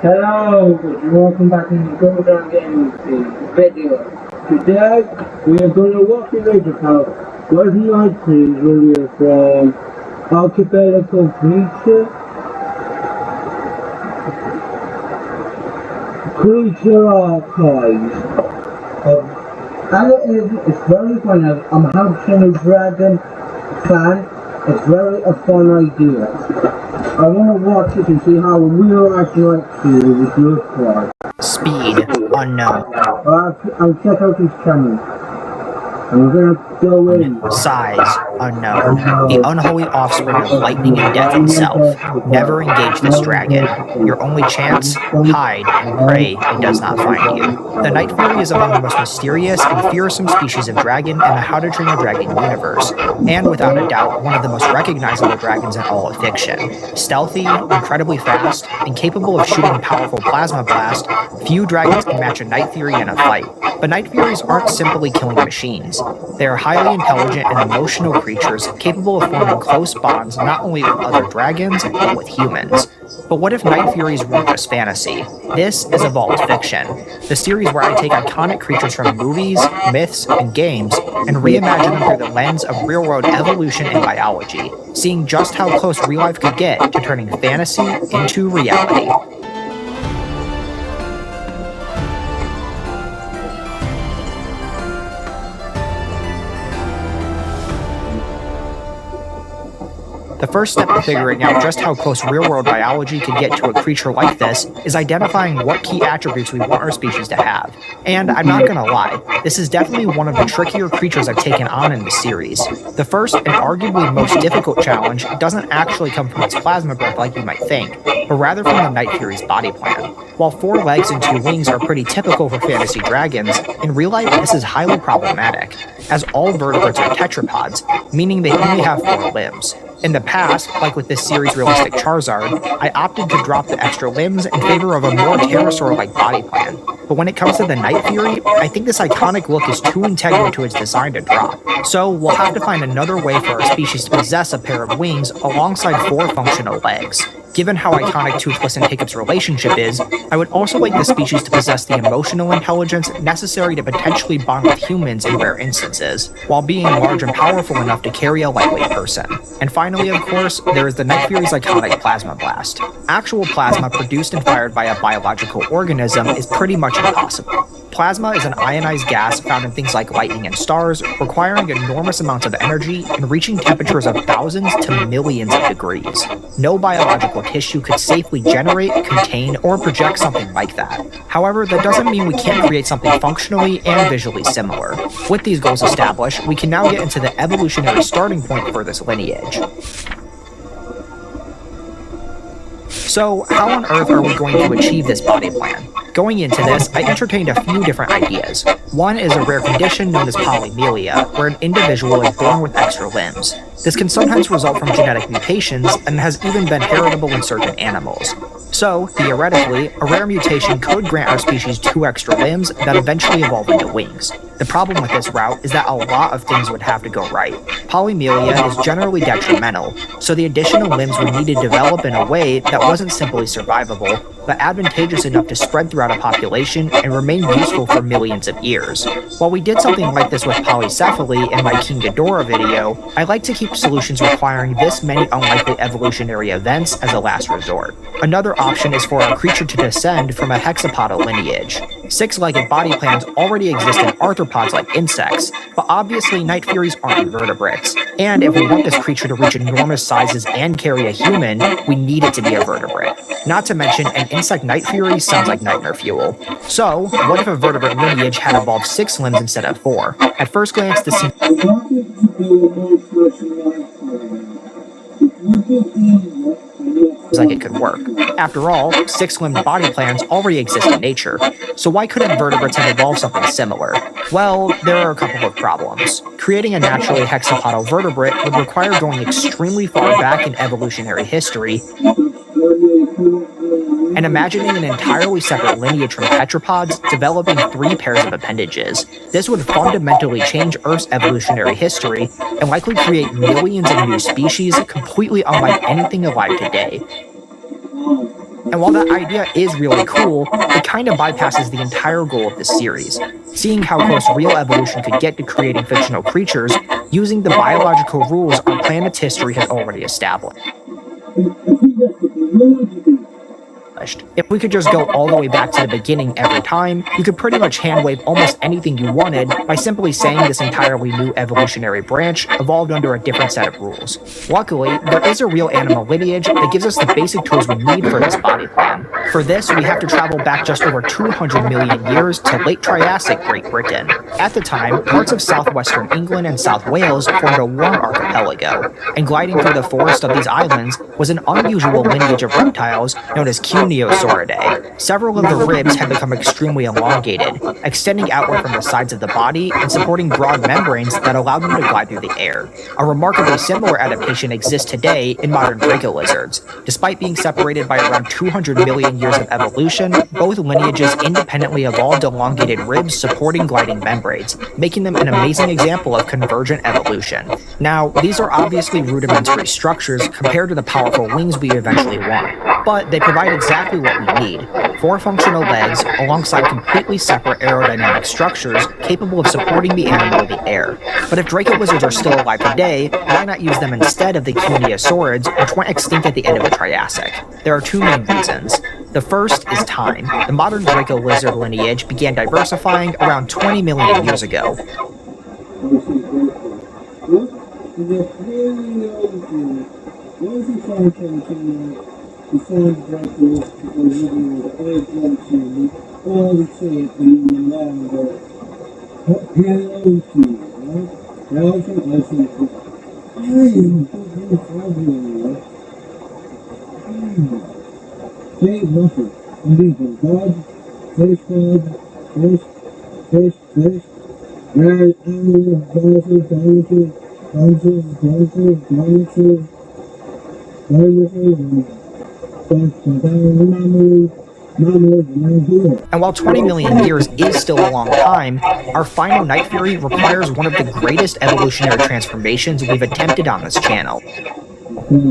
Hello, welcome back to the Golden Gaming video. Today, we are going to walk you through how what Night Furies really from archipelago creature archives. And it's very fun. I'm having a dragon fan. It's very a fun idea. I want to watch it and see how a real life Night Furies would look like. Speed unknown. I'll check out his channel. I'm gonna go in. Size unknown. The unholy offspring of lightning and death itself. Never engage this dragon. Your only chance? Hide and pray it does not find you. The Night Fury is among the most mysterious and fearsome species of dragon in the How to Train Your Dragon universe, and without a doubt, one of the most recognizable dragons in all of fiction. Stealthy, incredibly fast, and capable of shooting powerful plasma blast, few dragons can match a Night Fury in a fight. But Night Furies aren't simply killing machines. They are highly intelligent and emotional creatures capable of forming close bonds not only with other dragons, but with humans. But what if Night Furies weren't just fantasy? This is Evolved Fiction, the series where I take iconic creatures from movies, myths, and games, and reimagine them through the lens of real-world evolution and biology, seeing just how close real life could get to turning fantasy into reality. The first step in figuring out just how close real-world biology can get to a creature like this is identifying what key attributes we want our species to have. And I'm not gonna lie, this is definitely one of the trickier creatures I've taken on in the series. The first and arguably most difficult challenge doesn't actually come from its plasma breath like you might think, but rather from the Night Fury's body plan. While 4 legs and 2 wings are pretty typical for fantasy dragons, in real life this is highly problematic, as all vertebrates are tetrapods, meaning they only have 4 limbs. In the past, like with this series' realistic Charizard, I opted to drop the extra limbs in favor of a more pterosaur-like body plan. But when it comes to the Night Fury, I think this iconic look is too integral to its design to drop. So we'll have to find another way for our species to possess a pair of wings alongside 4 functional legs. Given how iconic Toothless and Hiccup's relationship is, I would also like the species to possess the emotional intelligence necessary to potentially bond with humans in rare instances, while being large and powerful enough to carry a lightweight person. And finally, of course, there is the Night Fury's iconic plasma blast. Actual plasma produced and fired by a biological organism is pretty much impossible. Plasma is an ionized gas found in things like lightning and stars, requiring enormous amounts of energy and reaching temperatures of thousands to millions of degrees. No biological tissue could safely generate, contain, or project something like that. However, that doesn't mean we can't create something functionally and visually similar. With these goals established, we can now get into the evolutionary starting point for this lineage. So, how on earth are we going to achieve this body plan? Going into this, I entertained a few different ideas. One is a rare condition known as polymelia, where an individual is born with extra limbs. This can sometimes result from genetic mutations and has even been heritable in certain animals. So, theoretically, a rare mutation could grant our species 2 extra limbs that eventually evolve into wings. The problem with this route is that a lot of things would have to go right. Polymelia is generally detrimental, so the additional limbs would need to develop in a way that wasn't simply survivable, but advantageous enough to spread throughout a population and remain useful for millions of years. While we did something like this with polycephaly in my King Ghidorah video, I like to keep solutions requiring this many unlikely evolutionary events as a last resort. Another option is for our creature to descend from a hexapodal lineage. 6-legged body plans already exist in arthropods like insects, but obviously Night Furies aren't invertebrates. And if we want this creature to reach enormous sizes and carry a human, we need it to be a vertebrate. Not to mention, an insect Night Fury sounds like nightmare fuel. So, what if a vertebrate lineage had evolved 6 limbs instead of 4? At first glance, this seems like it could work. After all, 6-limbed body plans already exist in nature, so why couldn't vertebrates have evolved something similar? Well, there are a couple of problems. Creating a naturally hexapodal vertebrate would require going extremely far back in evolutionary history and imagining an entirely separate lineage from tetrapods developing 3 pairs of appendages. This would fundamentally change Earth's evolutionary history and likely create millions of new species completely unlike anything alive today. And while that idea is really cool, it kind of bypasses the entire goal of this series, seeing how close real evolution could get to creating fictional creatures using the biological rules our planet's history has already established. If we could just go all the way back to the beginning every time, you could pretty much hand-wave almost anything you wanted by simply saying this entirely new evolutionary branch evolved under a different set of rules. Luckily, there is a real animal lineage that gives us the basic tools we need for this body plan. For this, we have to travel back just over 200 million years to late Triassic Great Britain. At the time, parts of southwestern England and South Wales formed a warm archipelago, and gliding through the forest of these islands was an unusual lineage of reptiles known as Cuneosauridae. Several of the ribs had become extremely elongated, extending outward from the sides of the body and supporting broad membranes that allowed them to glide through the air. A remarkably similar adaptation exists today in modern draco lizards. Despite being separated by around 200 million years of evolution, both lineages independently evolved elongated ribs supporting gliding membranes, making them an amazing example of convergent evolution. Now, these are obviously rudimentary structures compared to the powerful wings we eventually want, but they provide exactly what we need: 4 functional legs alongside completely separate aerodynamic structures capable of supporting the animal in the air. But if draco lizards are still alive today, why not use them instead of the Cuneosaurids, which went extinct at the end of the Triassic? There are 2 main reasons. The first is time. The modern draco lizard lineage began diversifying around 20 million years ago. And while 20 million years is still a long time, our final Night Fury requires one of the greatest evolutionary transformations we've attempted on this channel.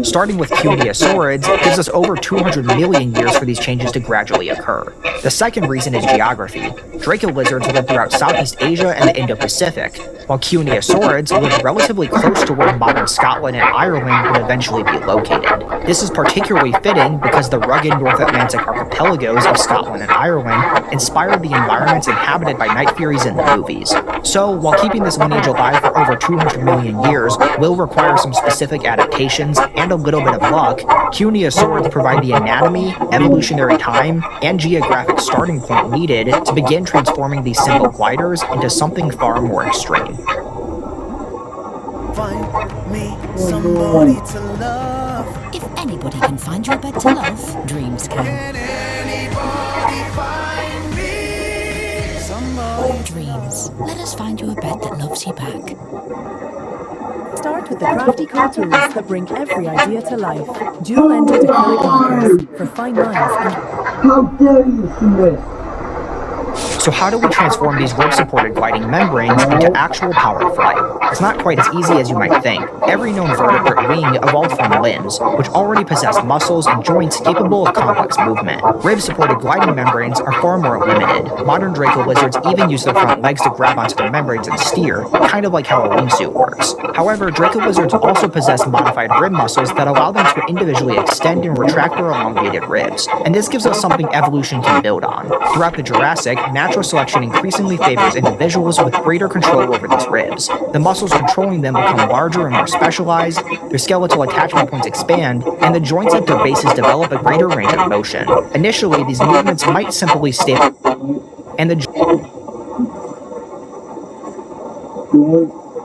Starting with Cuneosaurids gives us over 200 million years for these changes to gradually occur. The second reason is geography. Draco lizards live throughout Southeast Asia and the Indo-Pacific, while Cuneosaurids live relatively close to where modern Scotland and Ireland would eventually be located. This is particularly fitting because the rugged North Atlantic archipelagos of Scotland and Ireland inspired the environments inhabited by Night Furies in the movies. So, while keeping this lineage alive for over 200 million years will require some specific adaptations and a little bit of luck, Cuneosaurids provide the anatomy, evolutionary time, and geographic starting point needed to begin transforming these simple gliders into something far more extreme. Find me somebody to love. If anybody can find you a bed to love, dreams can. Can anybody find me somebody? Dreams. Let us find you a bed that loves you back. Start with the crafty cartoons that bring every idea to life. Dual-ended acrylic markers for fine lines and... How dare you, Smith? So how do we transform these rib-supported gliding membranes into actual powered flight? It's not quite as easy as you might think. Every known vertebrate wing evolved from limbs, which already possessed muscles and joints capable of complex movement. Rib-supported gliding membranes are far more limited. Modern draco lizards even use their front legs to grab onto the membranes and steer, kind of like how a wingsuit works. However, draco lizards also possess modified rib muscles that allow them to individually extend and retract their elongated ribs, and this gives us something evolution can build on. Throughout the Jurassic, natural selection increasingly favors individuals with greater control over these ribs. The muscles controlling them become larger and more specialized, their skeletal attachment points expand, and the joints at their bases develop a greater range of motion. Initially, these movements might simply stay, and the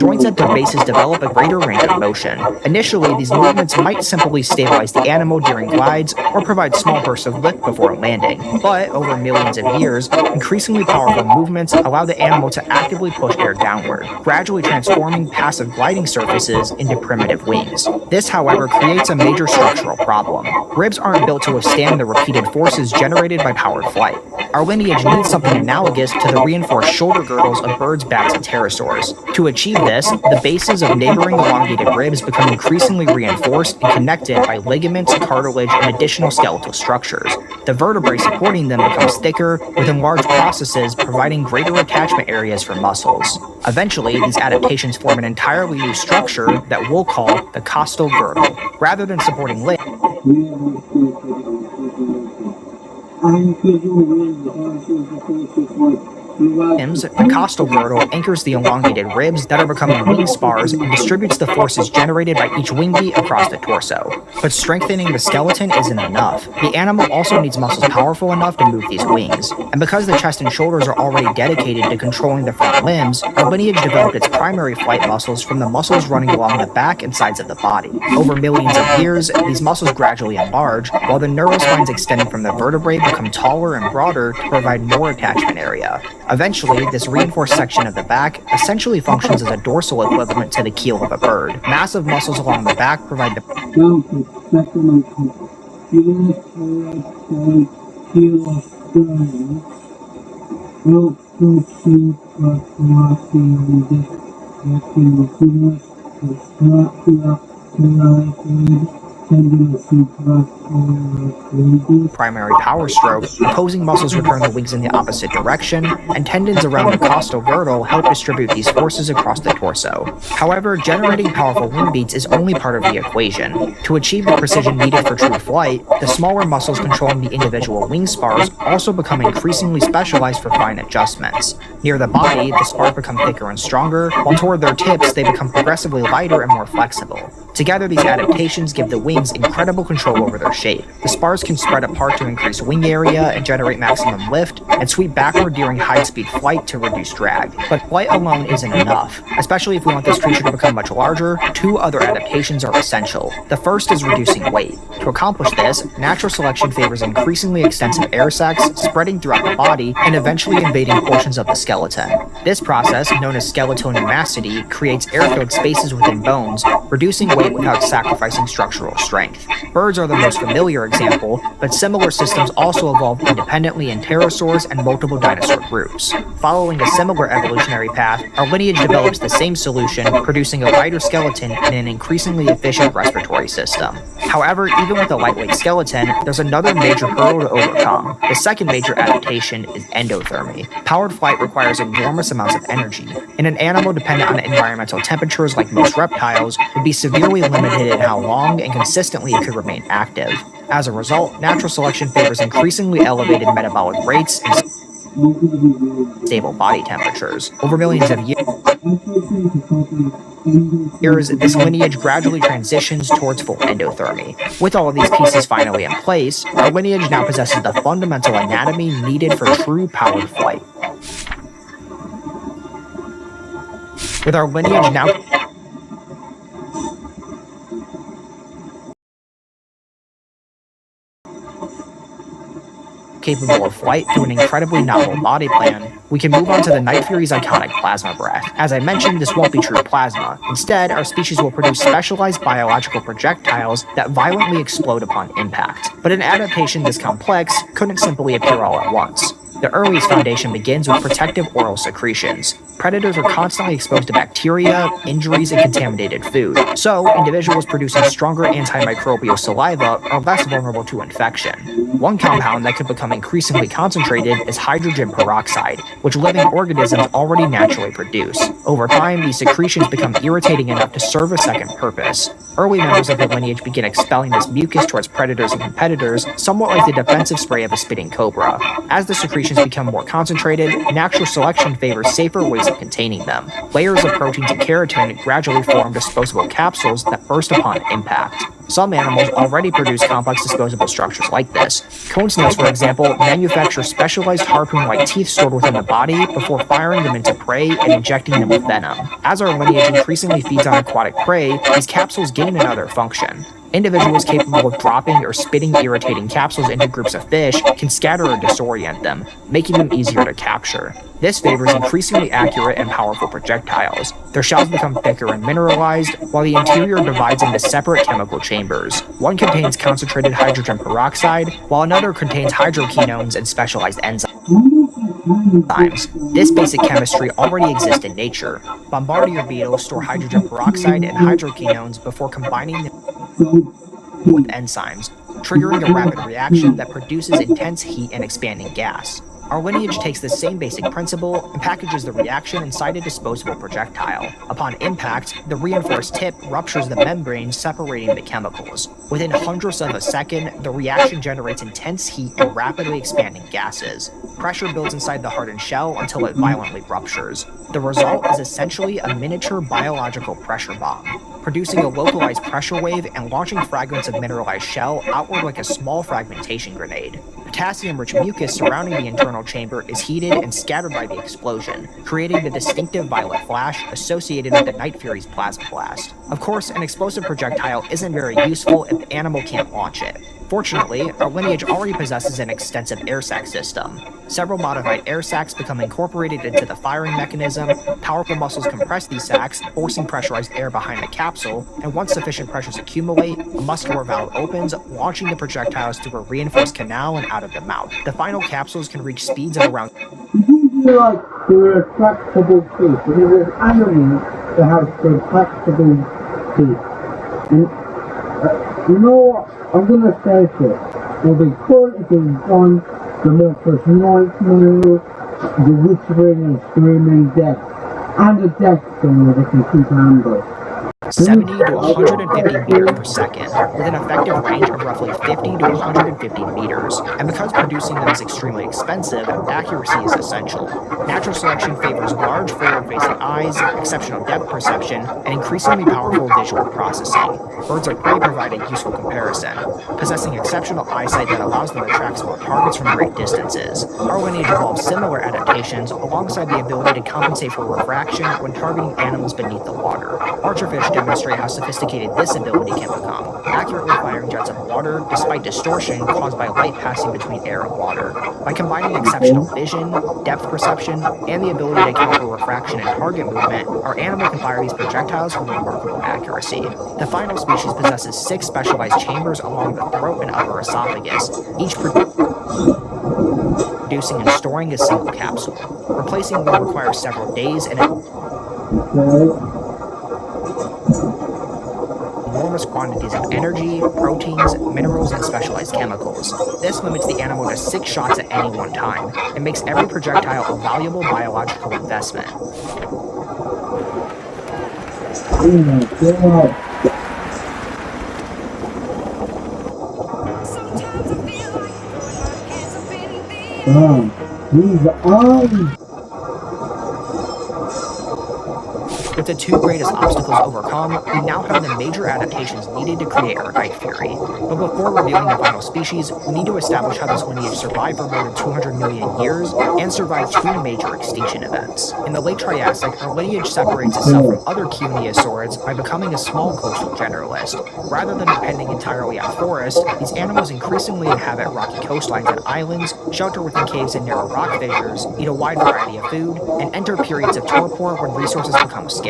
joints at their bases develop a greater range of motion. Initially, these movements might simply stabilize the animal during glides or provide small bursts of lift before landing. But over millions of years, increasingly powerful movements allow the animal to actively push air downward, gradually transforming passive gliding surfaces into primitive wings. This, however, creates a major structural problem. Ribs aren't built to withstand the repeated forces generated by powered flight. Our lineage needs something analogous to the reinforced shoulder girdles of birds, bats, and pterosaurs. To achieve this, the bases of neighboring elongated ribs become increasingly reinforced and connected by ligaments, cartilage, and additional skeletal structures. The vertebrae supporting them becomes thicker, with enlarged processes providing greater attachment areas for muscles. Eventually, these adaptations form an entirely new structure that we'll call the costal girdle. Rather than supporting limbs, the costal girdle anchors the elongated ribs that are becoming wing spars and distributes the forces generated by each wing beat across the torso. But strengthening the skeleton isn't enough. The animal also needs muscles powerful enough to move these wings. And because the chest and shoulders are already dedicated to controlling the front limbs, our lineage developed its primary flight muscles from the muscles running along the back and sides of the body. Over millions of years, these muscles gradually enlarge, while the neurospines extending from the vertebrae become taller and broader to provide more attachment area. Eventually, this reinforced section of the back essentially functions as a dorsal equivalent to the keel of a bird. Massive muscles along the back provide the primary power stroke. Opposing muscles return the wings in the opposite direction, and tendons around the costal girdle help distribute these forces across the torso. However, generating powerful wing beats is only part of the equation. To achieve the precision needed for true flight, the smaller muscles controlling the individual wing spars also become increasingly specialized for fine adjustments. Near the body, the spars become thicker and stronger, while toward their tips, they become progressively lighter and more flexible. Together, these adaptations give the wings incredible control over their shape. The spars can spread apart to increase wing area and generate maximum lift, and sweep backward during high-speed flight to reduce drag. But flight alone isn't enough. Especially if we want this creature to become much larger, two other adaptations are essential. The first is reducing weight. To accomplish this, natural selection favors increasingly extensive air sacs spreading throughout the body and eventually invading portions of the skeleton. This process, known as skeletonumacity, creates air-filled spaces within bones, reducing weight without sacrificing structural strength. Birds are the most familiar example, but similar systems also evolved independently in pterosaurs and multiple dinosaur groups. Following a similar evolutionary path, our lineage develops the same solution, producing a lighter skeleton and an increasingly efficient respiratory system. However, even with a lightweight skeleton, there's another major hurdle to overcome. The second major adaptation is endothermy. Powered flight requires enormous amounts of energy, and an animal dependent on environmental temperatures like most reptiles would be severely limited in how long and consistently it could remain active. As a result, natural selection favors increasingly elevated metabolic rates and stable body temperatures. Over millions of years, this lineage gradually transitions towards full endothermy. With all of these pieces finally in place, our lineage now possesses the fundamental anatomy needed for true powered flight. With our lineage now capable of flight through an incredibly novel body plan, we can move on to the Night Furies' iconic plasma breath. As I mentioned, this won't be true plasma. Instead, our species will produce specialized biological projectiles that violently explode upon impact. But an adaptation this complex couldn't simply appear all at once. The earliest foundation begins with protective oral secretions. Predators are constantly exposed to bacteria, injuries, and contaminated food, so individuals producing stronger antimicrobial saliva are less vulnerable to infection. One compound that could become increasingly concentrated is hydrogen peroxide, which living organisms already naturally produce. Over time, these secretions become irritating enough to serve a second purpose. Early members of the lineage begin expelling this mucus towards predators and competitors, somewhat like the defensive spray of a spitting cobra. As the secretions become more concentrated, natural selection favors safer ways of containing them. Layers of proteins and keratin gradually form disposable capsules that burst upon impact. Some animals already produce complex disposable structures like this. Cone snails, for example, manufacture specialized harpoon-like teeth stored within the body before firing them into prey and injecting them with venom. As our lineage increasingly feeds on aquatic prey, these capsules gain another function. Individuals capable of dropping or spitting irritating capsules into groups of fish can scatter or disorient them, making them easier to capture. This favors increasingly accurate and powerful projectiles. Their shells become thicker and mineralized, while the interior divides into separate chemical chambers. One contains concentrated hydrogen peroxide, while another contains hydroquinones and specialized enzymes. This basic chemistry already exists in nature. Bombardier beetles store hydrogen peroxide and hydroquinones before combining them with enzymes, triggering a rapid reaction that produces intense heat and expanding gas. Our lineage takes the same basic principle and packages the reaction inside a disposable projectile. Upon impact, the reinforced tip ruptures the membrane separating the chemicals. Within hundredths of a second, the reaction generates intense heat and rapidly expanding gases. Pressure builds inside the hardened shell until it violently ruptures. The result is essentially a miniature biological pressure bomb, producing a localized pressure wave and launching fragments of mineralized shell outward like a small fragmentation grenade. Potassium-rich mucus surrounding the internal chamber is heated and scattered by the explosion, creating the distinctive violet flash associated with the Night Furies plasma blast. Of course, an explosive projectile isn't very useful if the animal can't launch it. Fortunately, our lineage already possesses an extensive air sac system. Several modified air sacs become incorporated into the firing mechanism, powerful muscles compress these sacs, forcing pressurized air behind the capsule, and once sufficient pressures accumulate, a muscular valve opens, launching the projectiles through a reinforced canal and out of the mouth. The final capsules can reach speeds of around Usually like the retractable teeth, because there's animals that have retractable teeth. And you know what? I'm gonna say this. Well, they could if it was on the more precise maneuver, the whispering and screaming death, and the death song that they can keep handle. 70 to 150 meters per second, with an effective range of roughly 50 to 150 meters. And because producing them is extremely expensive, accuracy is essential. Natural selection favors large forward-facing eyes, exceptional depth perception, and increasingly powerful visual processing. Birds of prey provide a useful comparison, possessing exceptional eyesight that allows them to track small targets from great distances. Our lineage evolved similar adaptations alongside the ability to compensate for refraction when targeting animals beneath the water. Archerfish demonstrate how sophisticated this ability can become, accurately firing jets of water despite distortion caused by light passing between air and water. By combining exceptional vision, depth perception, and the ability to account for refraction and target movement, our animal can fire these projectiles with remarkable accuracy. The final species possesses 6 specialized chambers along the throat and upper esophagus, each producing and storing a single capsule. Replacing one requires several days and enormous quantities of energy, proteins, minerals, and specialized chemicals. This limits the animal to 6 shots at any one time, and makes every projectile a valuable biological investment. Oh my god. These eyes. With the 2 greatest obstacles overcome, we now have the major adaptations needed to create our Night Fury. But before revealing the final species, we need to establish how this lineage survived for more than 200 million years and survived 2 major extinction events. In the late Triassic, our lineage separates itself from other Cuneosaurids by becoming a small coastal generalist. Rather than depending entirely on forests, these animals increasingly inhabit rocky coastlines and islands, shelter within caves and narrow rock fissures, eat a wide variety of food, and enter periods of torpor when resources become scarce.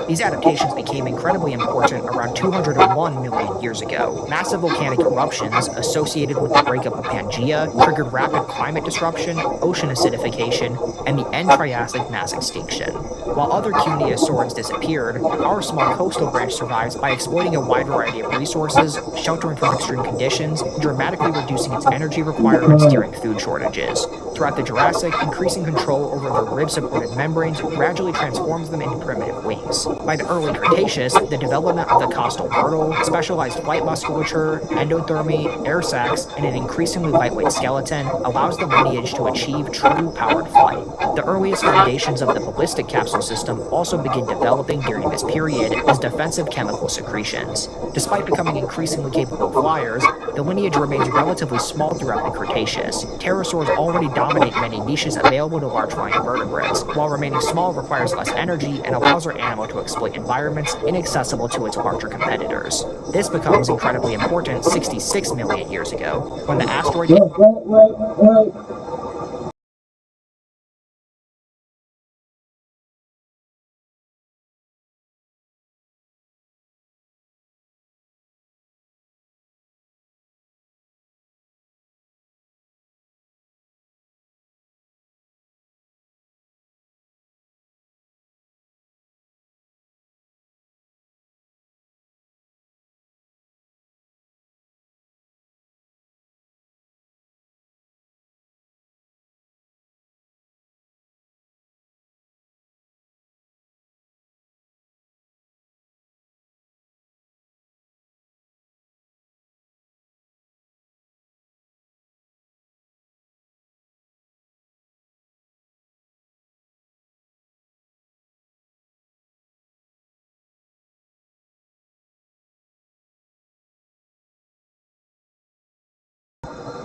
These adaptations became incredibly important around 201 million years ago. Massive volcanic eruptions associated with the breakup of Pangaea triggered rapid climate disruption, ocean acidification, and the end Triassic mass extinction. While other Cuneosaurids disappeared, our small coastal branch survives by exploiting a wide variety of resources, sheltering from extreme conditions, and dramatically reducing its energy requirements during food shortages. Throughout the Jurassic, increasing control over their rib-supported membranes gradually transforms them into primitive wings. By the early Cretaceous, the development of the costal girdle, specialized flight musculature, endothermy, air sacs, and an increasingly lightweight skeleton allows the lineage to achieve true powered flight. The earliest foundations of the ballistic capsule system also begin developing during this period as defensive chemical secretions. Despite becoming increasingly capable flyers, the lineage remains relatively small throughout the Cretaceous. Pterosaurs already dominate many niches available to large flying vertebrates, while remaining small requires less energy and allows our animal to exploit environments inaccessible to its larger competitors. This becomes incredibly important 66 million years ago, when the asteroid Wait.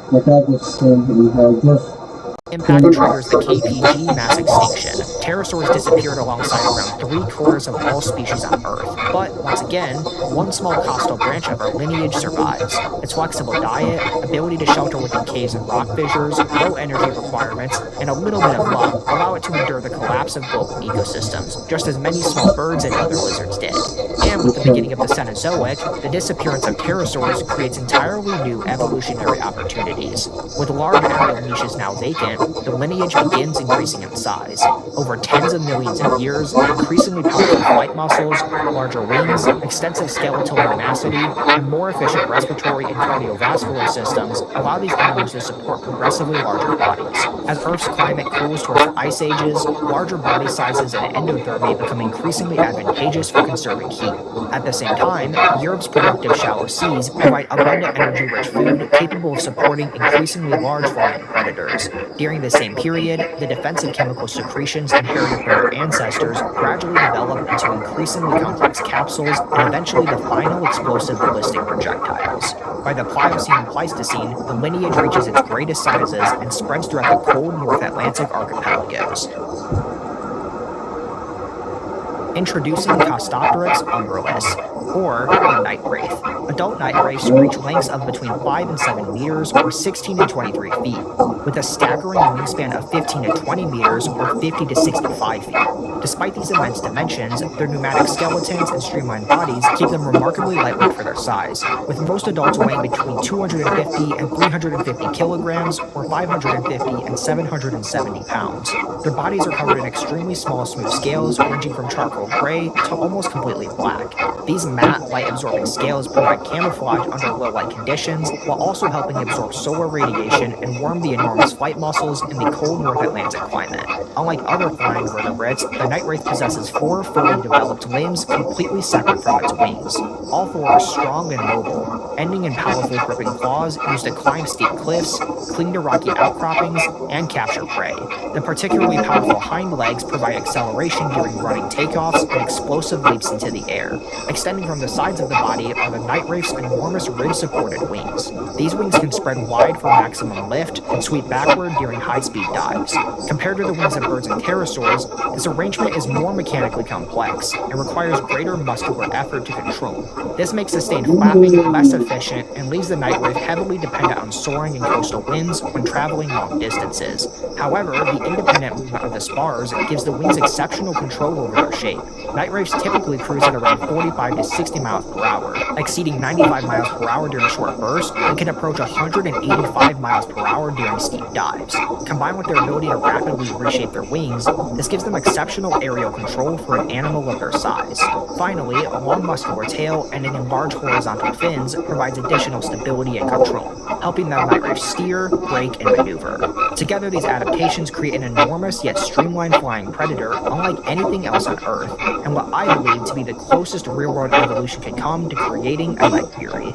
Like I just said, we have just Impact triggers the KPG mass extinction. Pterosaurs disappeared alongside around 3/4 of all species on Earth. But, once again, one small costal branch of our lineage survives. Its flexible diet, ability to shelter within caves and rock fissures, low energy requirements, and a little bit of luck allow it to endure the collapse of global ecosystems, just as many small birds and other lizards did. And with the beginning of the Cenozoic, the disappearance of pterosaurs creates entirely new evolutionary opportunities. With large aerial niches now vacant, the lineage begins increasing in size. Over tens of millions of years, increasingly powerful flight muscles, larger wings, extensive skeletal tenacity, and more efficient respiratory and cardiovascular systems allow these animals to support progressively larger bodies. As Earth's climate cools towards the ice ages, larger body sizes and endothermy become increasingly advantageous for conserving heat. At the same time, Europe's productive shallow seas provide abundant energy-rich food capable of supporting increasingly large flying predators. During the same period, the defensive chemical secretions inherited from their ancestors gradually develop into increasingly complex capsules and eventually the final explosive ballistic projectiles. By the Pliocene and Pleistocene, the lineage reaches its greatest sizes and spreads throughout the cold North Atlantic archipelagos. Introducing Costopteryx umbrilis, or the night wraith. Adult night wraiths reach lengths of between 5 and 7 meters, or 16 to 23 feet, with a staggering wingspan of 15 to 20 meters, or 50 to 65 feet. Despite these immense dimensions, their pneumatic skeletons and streamlined bodies keep them remarkably lightweight for their size, with most adults weighing between 250 and 350 kilograms, or 550 and 770 pounds. Their bodies are covered in extremely small smooth scales, ranging from charcoal gray to almost completely black. These matte, light-absorbing scales provide camouflage under low-light conditions, while also helping absorb solar radiation and warm the enormous flight muscles in the cold North Atlantic climate. Unlike other flying vertebrates, the night wraith possesses 4 fully developed limbs completely separate from its wings. All 4 are strong and mobile, ending in powerful gripping claws used to climb steep cliffs, cling to rocky outcroppings, and capture prey. The particularly powerful hind legs provide acceleration during running takeoffs and explosive leaps into the air. Extending from the sides of the body are the night wraith's enormous rib-supported wings. These wings can spread wide for maximum lift and sweep backward during high-speed dives. Compared to the wings of birds and pterosaurs, this arrangement is more mechanically complex and requires greater muscular effort to control. This makes sustained flapping less efficient and leaves the night wraith heavily dependent on soaring in coastal winds when traveling long distances. However, the independent movement of the spars gives the wings exceptional control over their shape. Night wraiths typically cruise at around 45 to 60 miles per hour, exceeding 95 miles per hour during short bursts, and can approach 185 miles per hour during steep dives. Combined with their ability to rapidly reshape their wings, this gives them exceptional aerial control for an animal of their size. Finally, a long muscular tail ending in large horizontal fins provides additional stability and control, helping the night wraith steer, brake, and maneuver. Together, these adaptations create an enormous yet streamlined flying predator unlike anything else on Earth, and what I believe to be the closest real-world evolution can come to creating a Night Fury.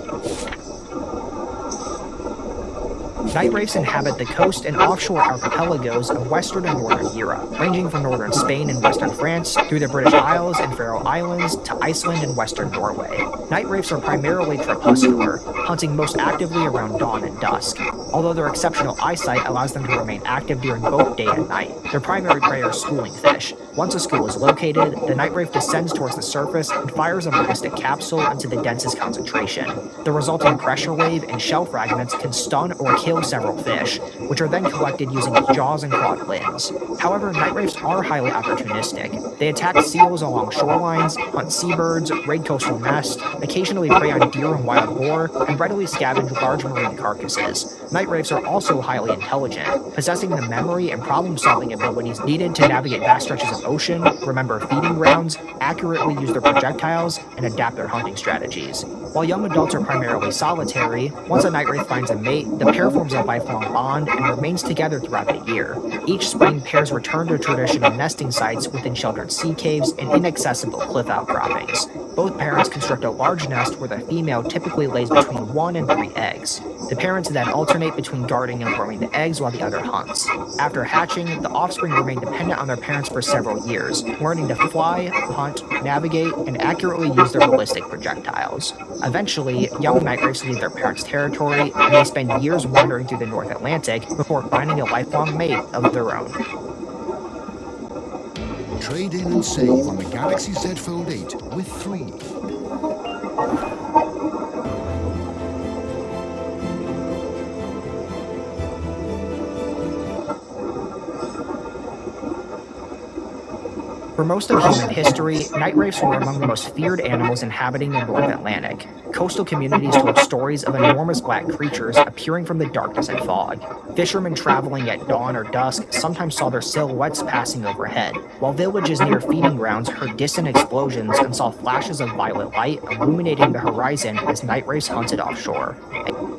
Night wraiths inhabit the coast and offshore archipelagos of western and northern Europe, ranging from northern Spain and western France through the British Isles and Faroe Islands to Iceland and western Norway. Night wraiths are primarily crepuscular, hunting most actively around dawn and dusk. Although their exceptional eyesight allows them to remain active during both day and night, their primary prey are schooling fish. Once a school is located, the night wraith descends towards the surface and fires a ballistic capsule into the densest concentration. The resulting pressure wave and shell fragments can stun or kill several fish, which are then collected using its jaws and clawed limbs. However, night wraiths are highly opportunistic. They attack seals along shorelines, hunt seabirds, raid coastal nests, occasionally prey on deer and wild boar, and readily scavenge large marine carcasses. Night wraiths are also highly intelligent, possessing the memory and problem-solving abilities needed to navigate vast stretches of ocean, remember feeding grounds, accurately use their projectiles, and adapt their hunting strategies. While young adults are primarily solitary, once a night wraith finds a mate, the pair forms a lifelong bond and remains together throughout the year. Each spring, pairs return to traditional nesting sites within sheltered sea caves and inaccessible cliff outcroppings. Both parents construct a large nest where the female typically lays between 1 and 3 eggs. The parents then alternate between guarding and growing the eggs while the other hunts. After hatching, the offspring remain dependent on their parents for several years, learning to fly, hunt, navigate, and accurately use their ballistic projectiles. Eventually, young night wraiths leave their parents' territory, and they spend years wandering through the North Atlantic before finding a lifelong mate of their own. Trade in and save on the Galaxy Z Fold 8 with 3. For most of human history, night wraiths were among the most feared animals inhabiting the North Atlantic. Coastal communities told stories of enormous black creatures appearing from the darkness and fog. Fishermen traveling at dawn or dusk sometimes saw their silhouettes passing overhead, while villages near feeding grounds heard distant explosions and saw flashes of violet light illuminating the horizon as night wraiths hunted offshore.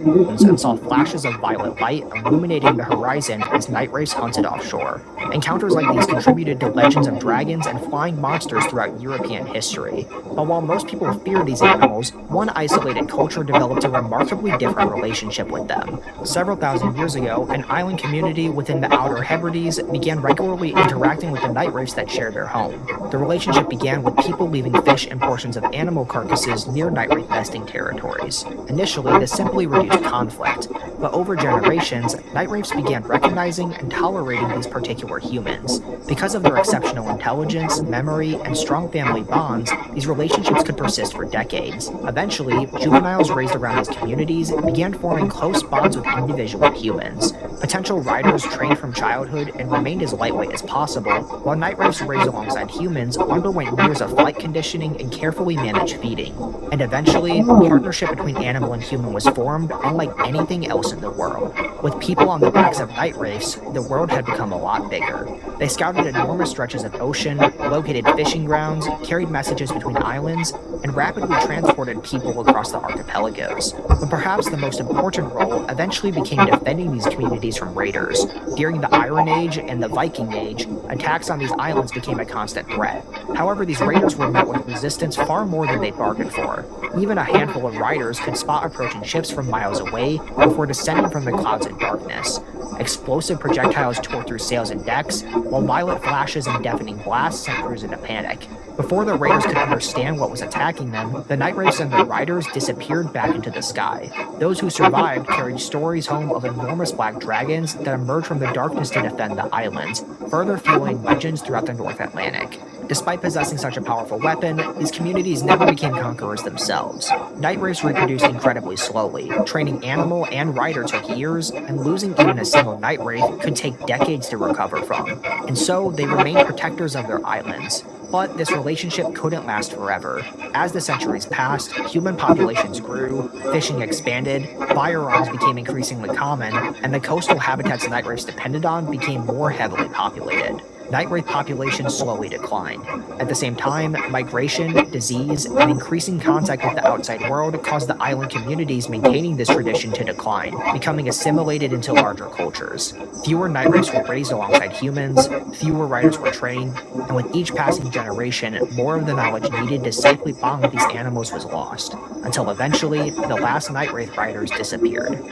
And saw flashes of violet light illuminating the horizon as night wraiths hunted offshore. Encounters like these contributed to legends of dragons and flying monsters throughout European history. But while most people feared these animals, one isolated culture developed a remarkably different relationship with them. Several thousand years ago, an island community within the Outer Hebrides began regularly interacting with the night wraiths that shared their home. The relationship began with people leaving fish and portions of animal carcasses near night wraith nesting territories. Initially, this simply reduced conflict, but over generations, night wraiths began recognizing and tolerating these particular humans. Because of their exceptional intelligence, memory, and strong family bonds, these relationships could persist for decades. Eventually, juveniles raised around these communities began forming close bonds with individual humans. Potential riders trained from childhood and remained as lightweight as possible, while night wraiths raised alongside humans underwent years of flight conditioning and carefully managed feeding. And eventually, a partnership between animal and human was formed, unlike anything else in the world. With people on the backs of night wraiths, the world had become a lot bigger. They scouted enormous stretches of ocean, located fishing grounds, carried messages between islands, and rapidly transported people across the archipelagos. But perhaps the most important role eventually became defending these communities from raiders. During the Iron Age and the Viking Age, attacks on these islands became a constant threat. However, these raiders were met with resistance far more than they bargained for. Even a handful of riders could spot approaching ships from miles away before descending from the clouds in darkness. Explosive projectiles tore through sails and decks, while violent flashes and deafening blasts sent crews into panic. Before the raiders could understand what was attacking them, the night wraiths and their riders disappeared back into the sky. Those who survived carried stories home of enormous black dragons that emerged from the darkness to defend the islands, further fueling legends throughout the North Atlantic. Despite possessing such a powerful weapon, these communities never became conquerors themselves. Night wraiths reproduced incredibly slowly. Training animal and rider took years, and losing even a single night wraith could take decades to recover from. And so, they remained protectors of their islands. But this relationship couldn't last forever. As the centuries passed, human populations grew, fishing expanded, firearms became increasingly common, and the coastal habitats night wraiths depended on became more heavily populated. Night wraith populations slowly declined. At the same time, migration, disease, and increasing contact with the outside world caused the island communities maintaining this tradition to decline, becoming assimilated into larger cultures. Fewer night wraiths were raised alongside humans, fewer riders were trained, and with each passing generation, more of the knowledge needed to safely bond with these animals was lost, until eventually, the last night wraith riders disappeared.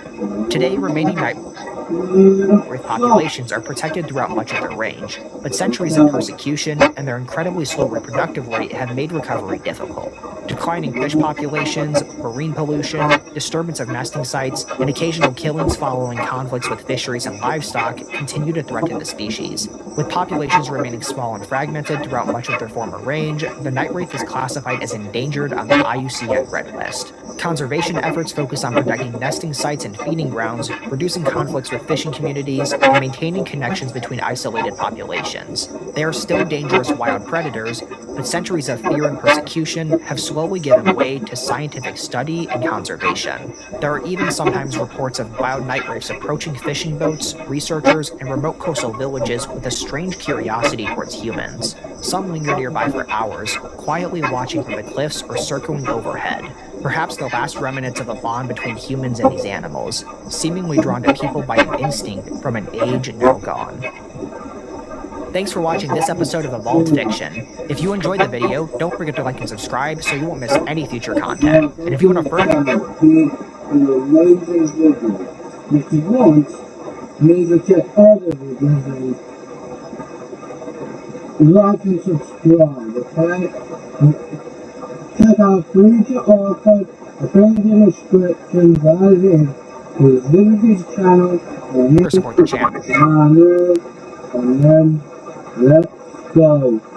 Today, remaining night wraith populations are protected throughout much of their range, but centuries of persecution and their incredibly slow reproductive rate have made recovery difficult. Declining fish populations, marine pollution, disturbance of nesting sites, and occasional killings following conflicts with fisheries and livestock continue to threaten the species. With populations remaining small and fragmented throughout much of their former range, the night wraith is classified as endangered on the IUCN Red List. Conservation efforts focus on protecting nesting sites and feeding grounds, reducing conflicts with fishing communities, and maintaining connections between isolated populations. They are still dangerous wild predators, but centuries of fear and persecution have slowly given way to scientific study and conservation. There are even sometimes reports of wild night wraiths approaching fishing boats, researchers, and remote coastal villages with a strange curiosity towards humans. Some linger nearby for hours, quietly watching from the cliffs or circling overhead. Perhaps the last remnants of a bond between humans and these animals, seemingly drawn to people by an instinct from an age now gone. Thanks for watching this episode of Evolved Fiction. If you enjoyed the video, don't forget to like and subscribe so you won't miss any future content. And if you want to further... If you want, maybe check other videos. Like and subscribe, okay? Check out future archives I put in the description, guys, please visit this channel and support the channel. and then let's go.